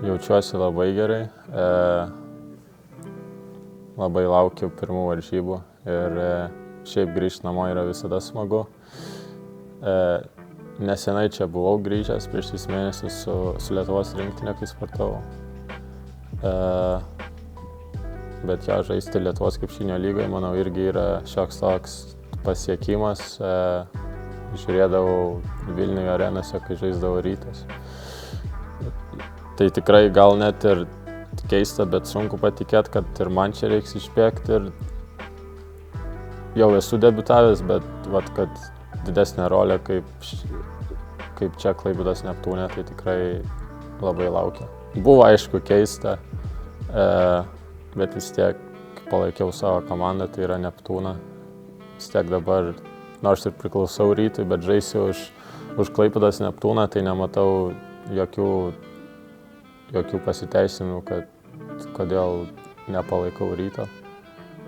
Jaučiuosi labai gerai. Labai laukiu pirmų varžybų ir šiaip grįžti namo yra visada smagu. Nesenai čia buvau grįžęs prieš 3 mėnesius su Lietuvos rinktinė, kai sportavau. Bet žaisti Lietuvos krepšinio lygoje, manau, irgi yra šioks toks pasiekimas. Žiūrėdavau Vilniuje arenose, kai žaisdavo Rytas. Tai tikrai gal net ir keista, bet sunku patikėti, kad ir man čia reiks išbėgti. Ir jau esu debiutavęs, bet kad didesnė rolė kaip čia Klaipėdos Neptūne, tai tikrai labai laukiu. Buvo aišku keista, bet vis tiek palaikiau savo komandą, tai yra Neptūną. Vis tiek dabar, nors ir priklausau Rytui, bet žaisiu už Klaipėdos Neptūną, tai nematau jokių pasiteisinimų, kodėl nepalaikau Ryto.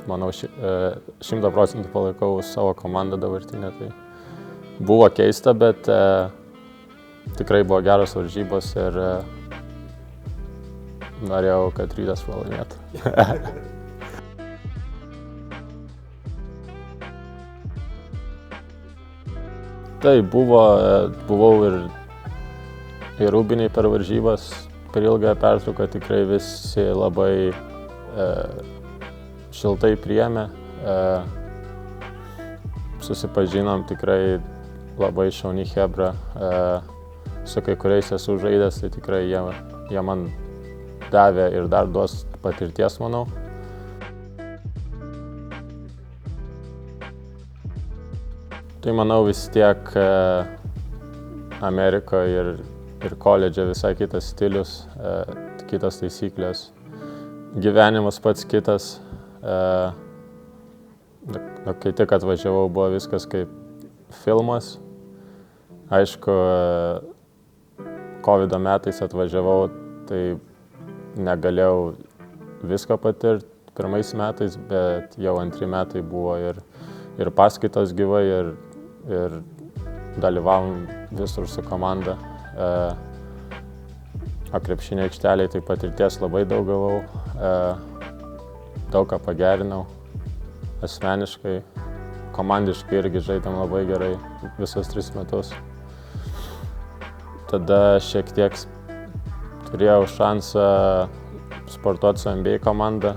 Manau, 100% palaikau savo komandą dabartinę. Tai buvo keista, bet tikrai buvo geros varžybos ir norėjau, kad Rytas pralaimėtų. Tai buvau ir Rūbinėj per varžybas, per ilgą pertrauką tikrai visi labai šiltai priėmė. Susipažinom tikrai labai šauni chebra. Su kai kuriais esu žaidęs, tai tikrai jie man davė ir dar duos patirties, manau. Tai manau vis tiek Amerikoje ir koledže visai kitas stilius, kitos taisyklės. Gyvenimas pats kitas. Kai tik atvažiavau, buvo viskas kaip filmas. Aišku, COVID metais atvažiavau, tai negalėjau visko patirti pirmais metais, bet jau 2 metai buvo ir paskaitos gyvai, ir dalyvavom visur su komanda. O krepšinio aikštelėje tai patirties labai daug gavau, daug ką pagerinau asmeniškai, komandiškai irgi žaidėm labai gerai visus 3 metus. Tada šiek tiek turėjau šansą sportuoti su NBA komanda,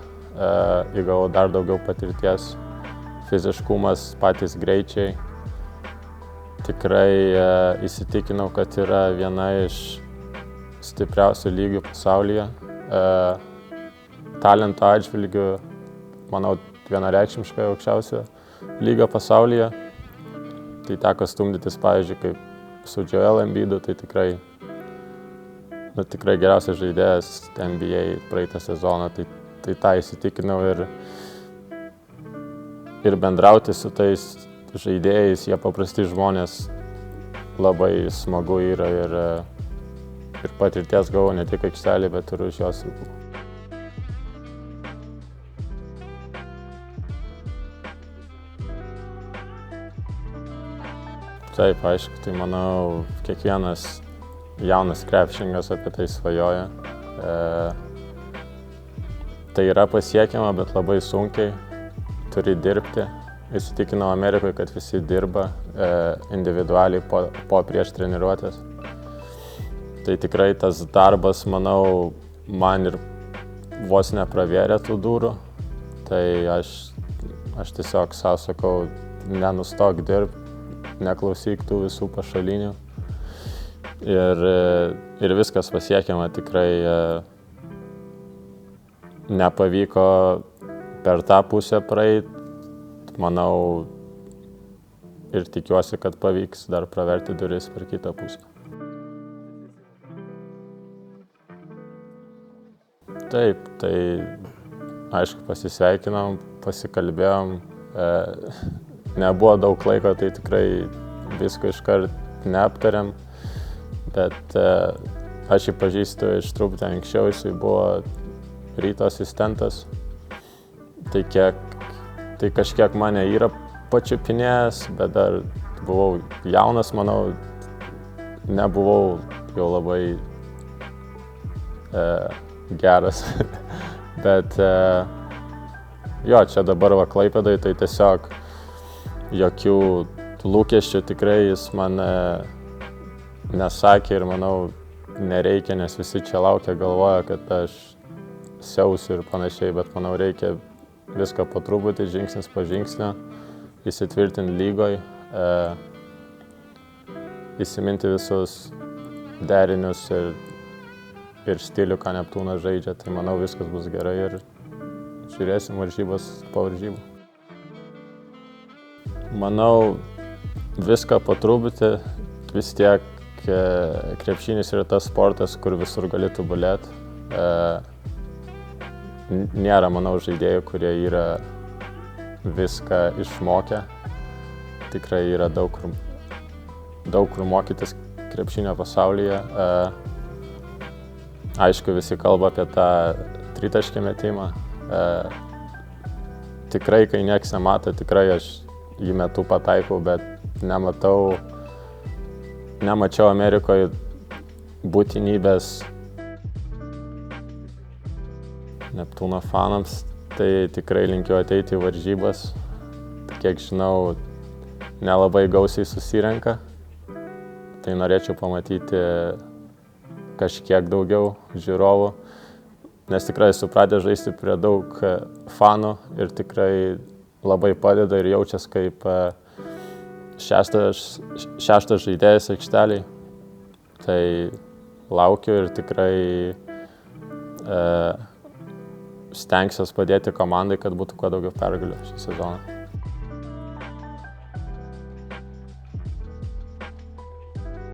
įgavau dar daugiau patirties, fiziškumas, patys greičiai. Tikrai įsitikinau, kad yra viena iš stipriausių lygių pasaulyje. Talento atžvilgiu, manau, vienareikšmiškai aukščiausia lyga pasaulyje. Tai teko stumdytis, pavyzdžiui, kaip su Joel Embiidu, tai tikrai geriausias žaidėjas NBA praeitą sezoną. Tai tą įsitikinau ir bendrauti su tais žaidėjais, jie paprasti žmonės, labai smagu yra ir patirties gavau ne tik aikštelėje, bet ir už jos ribų. Taip, aišku, tai manau, kiekvienas jaunas krepšininkas apie tai svajoja. Tai yra pasiekiama, bet labai sunkiai, turi dirbti. Įsitikinau Amerikoje, kad visi dirba individualiai po prieš treniruotės. Tai tikrai tas darbas, manau, man ir vos nepravėrė tų durų. Tai aš tiesiog savo sakau, nenustok dirbti, neklausyk tų visų pašalinių. Ir viskas pasiekiama, tikrai nepavyko per tą pusę praeiti. Manau, ir tikiuosi, kad pavyks dar praverti duris per kitą pusę. Taip, tai aišku, pasisveikinom, pasikalbėjom. Nebuvo daug laiko, tai tikrai visko iškart neaptarėm. Bet aš jį pažįstu iš truputį anksčiau, jisai buvo Ryto asistentas. Tai kažkiek mane yra pačiupinėjęs, bet dar buvau jaunas, manau, nebuvau jau labai geras. Bet jo, čia dabar va Klaipėdoj, tai tiesiog jokių lūkesčių tikrai jis man nesakė ir manau nereikia, nes visi čia laukia, galvoja, kad aš siausiu ir panašiai, bet manau reikia viską po truputį, žingsnis po žingsnio, įsitvirtinti lygoj, įsiminti visus derinius ir stilių, ką Neptūnas žaidžia, tai manau viskas bus gerai ir žiūrėsim varžybas po varžybų. Manau, viską po truputį, vis tiek krepšinis yra tas sportas, kur visur gali tobulėti. Nėra, manau, žaidėjų, kurie yra viską išmokę. Tikrai yra daug kur mokytis krepšinio pasaulyje. Aišku, visi kalba apie tą tritaškį metimą. Tikrai, kai nieks nemato, tikrai aš jį metu pataikau, bet nemačiau Amerikoje būtinybės Neptūno fanams, tai tikrai linkiu ateiti į varžybas. Kiek žinau, nelabai gausiai susirenka, tai norėčiau pamatyti kažkiek daugiau žiūrovų, nes tikrai esu pradėjęs žaisti prie daug fanų ir tikrai labai padeda ir jaučiasi kaip šeštas žaidėjas aikšteliai. Tai laukiu ir tikrai stengsiuos padėti komandai, kad būtų kuo daugiau pergalių šį sezoną.